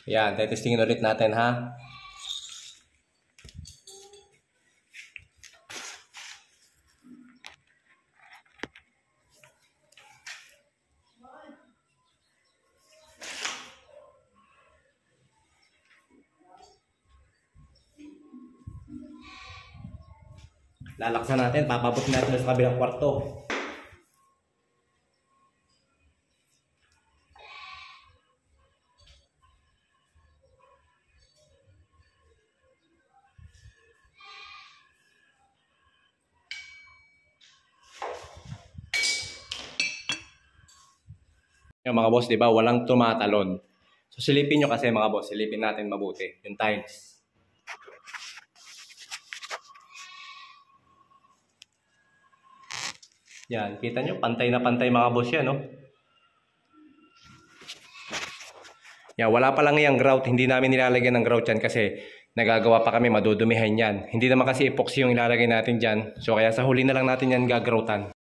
Yan, testingin ulit natin ha. Lalaksan natin, papabutin natin sa kabilang kwarto. Yung mga boss, di ba, walang tumatalon. So silipin nyo kasi mga boss, silipin natin mabuti yung tiles. Yan, kita nyo, pantay na pantay mga boss yan, no? Yan, wala pa lang yung grout, hindi namin nilalagyan ng grout yan kasi nagagawa pa kami, madudumihan yan. Hindi naman kasi epoxy yung ilalagay natin dyan, so kaya sa huli na lang natin yan gagroutan.